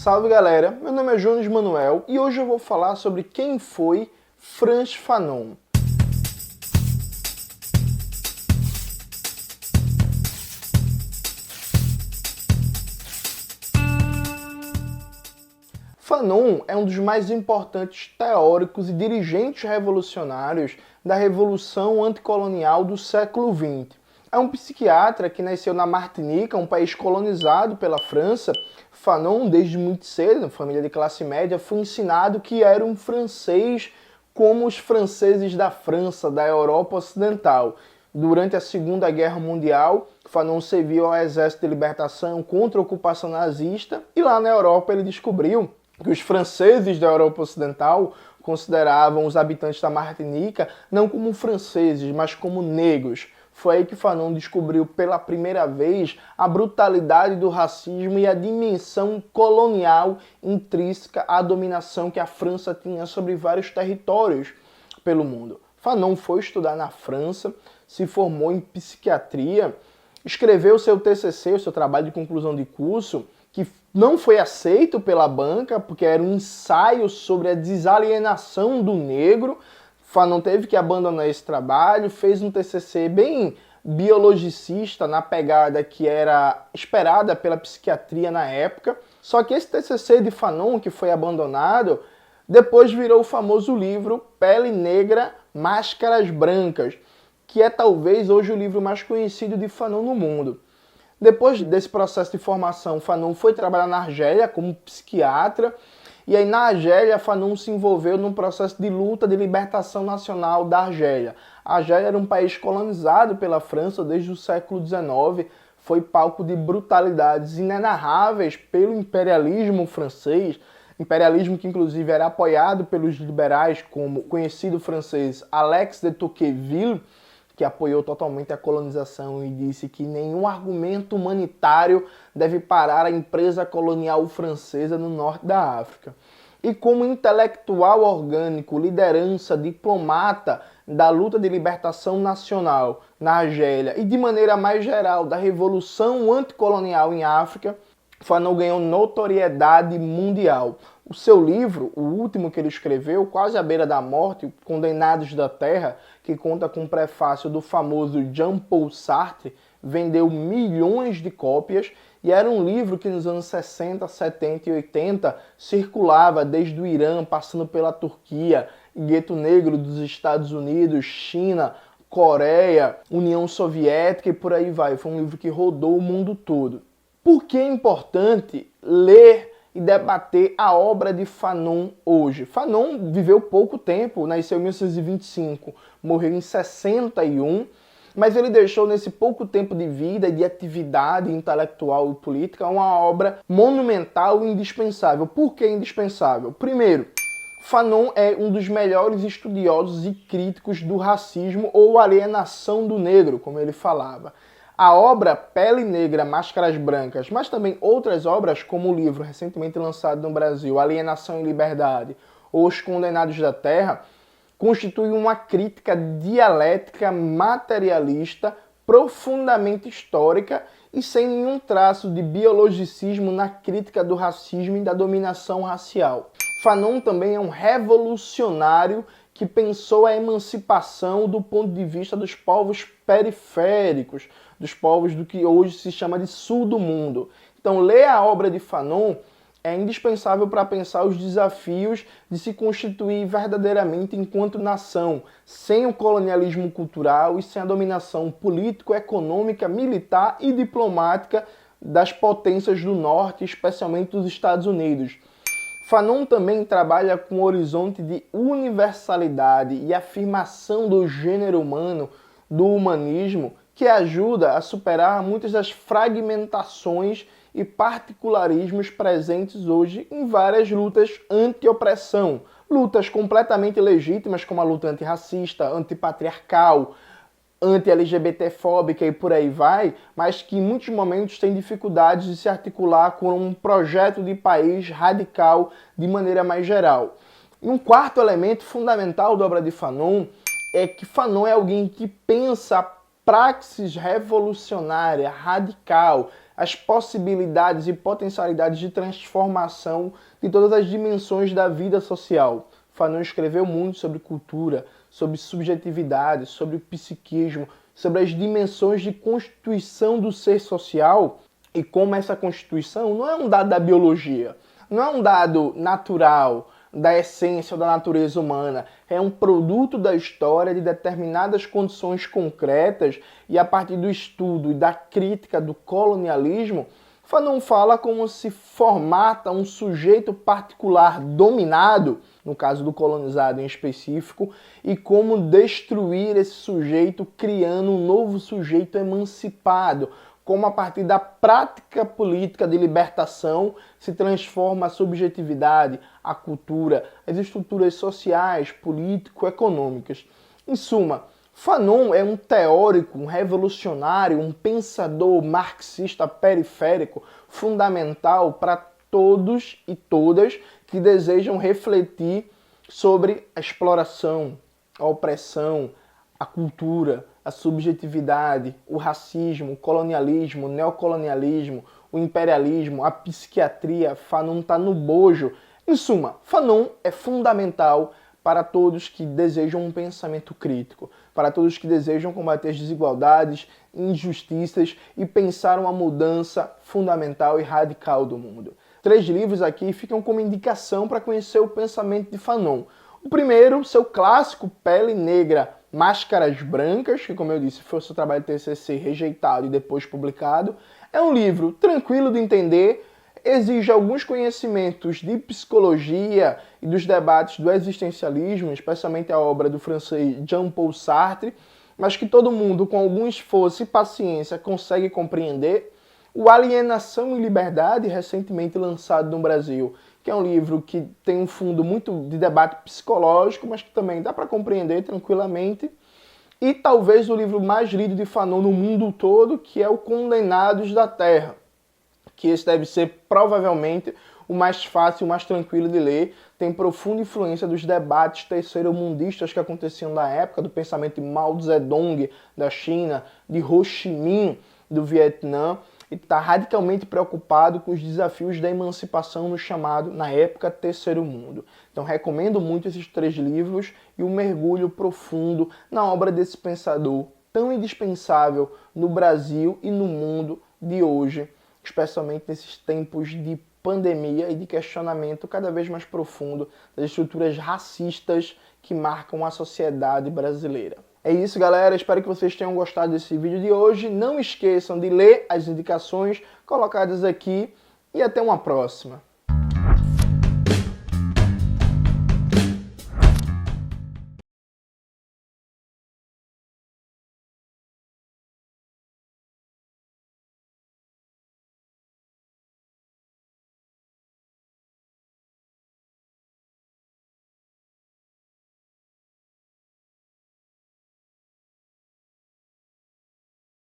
Salve galera, meu nome é Jones Manuel e hoje eu vou falar sobre quem foi Frantz Fanon. Fanon é um dos mais importantes teóricos e dirigentes revolucionários da Revolução Anticolonial do século XX. É um psiquiatra que nasceu na Martinica, um país colonizado pela França. Fanon, desde muito cedo, família de classe média, foi ensinado que era um francês como os franceses da França, da Europa Ocidental. Durante a Segunda Guerra Mundial, Fanon serviu ao Exército de Libertação contra a ocupação nazista e lá na Europa ele descobriu que os franceses da Europa Ocidental consideravam os habitantes da Martinica não como franceses, mas como negros. Foi aí que Fanon descobriu pela primeira vez a brutalidade do racismo e a dimensão colonial intrínseca à dominação que a França tinha sobre vários territórios pelo mundo. Fanon foi estudar na França, se formou em psiquiatria, escreveu seu TCC, o seu trabalho de conclusão de curso, que não foi aceito pela banca, porque era um ensaio sobre a desalienação do negro. Fanon teve que abandonar esse trabalho, fez um TCC bem biologicista, na pegada que era esperada pela psiquiatria na época. Só que esse TCC de Fanon, que foi abandonado, depois virou o famoso livro Pele Negra, Máscaras Brancas, que é talvez hoje o livro mais conhecido de Fanon no mundo. Depois desse processo de formação, Fanon foi trabalhar na Argélia como psiquiatra, e aí na Argélia, Fanon se envolveu num processo de luta de libertação nacional da Argélia. A Argélia era um país colonizado pela França desde o século XIX, foi palco de brutalidades inenarráveis pelo imperialismo francês, imperialismo que inclusive era apoiado pelos liberais, como o conhecido francês Alexis de Tocqueville, que apoiou totalmente a colonização e disse que nenhum argumento humanitário deve parar a empresa colonial francesa no norte da África. E como intelectual orgânico, liderança, diplomata da luta de libertação nacional na Argélia e de maneira mais geral da revolução anticolonial em África, Fanon ganhou notoriedade mundial. O seu livro, o último que ele escreveu, quase à beira da morte, Condenados da Terra, que conta com o prefácio do famoso Jean-Paul Sartre, vendeu milhões de cópias e era um livro que nos anos 60, 70 e 80 circulava desde o Irã, passando pela Turquia, gueto negro dos Estados Unidos, China, Coreia, União Soviética e por aí vai. Foi um livro que rodou o mundo todo. Por que é importante ler e debater a obra de Fanon hoje? Fanon viveu pouco tempo, nasceu em 1925, morreu em 61, mas ele deixou nesse pouco tempo de vida e de atividade intelectual e política uma obra monumental e indispensável. Por que indispensável? Primeiro, Fanon é um dos melhores estudiosos e críticos do racismo ou alienação do negro, como ele falava. A obra Pele Negra, Máscaras Brancas, mas também outras obras, como o livro recentemente lançado no Brasil, Alienação e Liberdade, ou Os Condenados da Terra, constituem uma crítica dialética materialista, profundamente histórica e sem nenhum traço de biologicismo na crítica do racismo e da dominação racial. Fanon também é um revolucionário que pensou a emancipação do ponto de vista dos povos periféricos, dos povos do que hoje se chama de sul do mundo. Então, ler a obra de Fanon é indispensável para pensar os desafios de se constituir verdadeiramente enquanto nação, sem o colonialismo cultural e sem a dominação político, econômica, militar e diplomática das potências do norte, especialmente dos Estados Unidos. Fanon também trabalha com o horizonte de universalidade e afirmação do gênero humano, do humanismo, que ajuda a superar muitas das fragmentações e particularismos presentes hoje em várias lutas anti-opressão. Lutas completamente legítimas, como a luta antirracista, antipatriarcal, anti-LGBT-fóbica e por aí vai, mas que em muitos momentos tem dificuldades de se articular com um projeto de país radical de maneira mais geral. E um quarto elemento fundamental da obra de Fanon é que Fanon é alguém que pensa praxis revolucionária, radical, as possibilidades e potencialidades de transformação de todas as dimensões da vida social. Fanon escreveu muito sobre cultura, sobre subjetividade, sobre o psiquismo, sobre as dimensões de constituição do ser social e como essa constituição não é um dado da biologia, não é um dado natural, da essência ou da natureza humana, é um produto da história de determinadas condições concretas e a partir do estudo e da crítica do colonialismo, Fanon fala como se formata um sujeito particular dominado, no caso do colonizado em específico, e como destruir esse sujeito criando um novo sujeito emancipado, como a partir da prática política de libertação se transforma a subjetividade, a cultura, as estruturas sociais, político-econômicas. Em suma, Fanon é um teórico, um revolucionário, um pensador marxista periférico fundamental para todos e todas que desejam refletir sobre a exploração, a opressão, a cultura, a subjetividade, o racismo, o colonialismo, o neocolonialismo, o imperialismo, a psiquiatria. Fanon está no bojo. Em suma, Fanon é fundamental para todos que desejam um pensamento crítico, para todos que desejam combater as desigualdades, injustiças e pensar uma mudança fundamental e radical do mundo. 3 livros aqui ficam como indicação para conhecer o pensamento de Fanon. O primeiro, seu clássico Pele Negra, Máscaras Brancas, que, como eu disse, foi o seu trabalho de TCC rejeitado e depois publicado. É um livro tranquilo de entender, exige alguns conhecimentos de psicologia e dos debates do existencialismo, especialmente a obra do francês Jean-Paul Sartre, mas que todo mundo, com algum esforço e paciência, consegue compreender. O Alienação e Liberdade, recentemente lançado no Brasil, que é um livro que tem um fundo muito de debate psicológico, mas que também dá para compreender tranquilamente. E talvez o livro mais lido de Fanon no mundo todo, que é o Condenados da Terra, que esse deve ser provavelmente o mais fácil, o mais tranquilo de ler, tem profunda influência dos debates terceiro-mundistas que aconteciam na época, do pensamento de Mao Zedong da China, de Ho Chi Minh do Vietnã, e está radicalmente preocupado com os desafios da emancipação no chamado, na época, Terceiro Mundo. Então recomendo muito esses 3 livros e um mergulho profundo na obra desse pensador tão indispensável no Brasil e no mundo de hoje, especialmente nesses tempos de pandemia e de questionamento cada vez mais profundo das estruturas racistas que marcam a sociedade brasileira. É isso, galera. Espero que vocês tenham gostado desse vídeo de hoje. Não esqueçam de ler as indicações colocadas aqui e até uma próxima.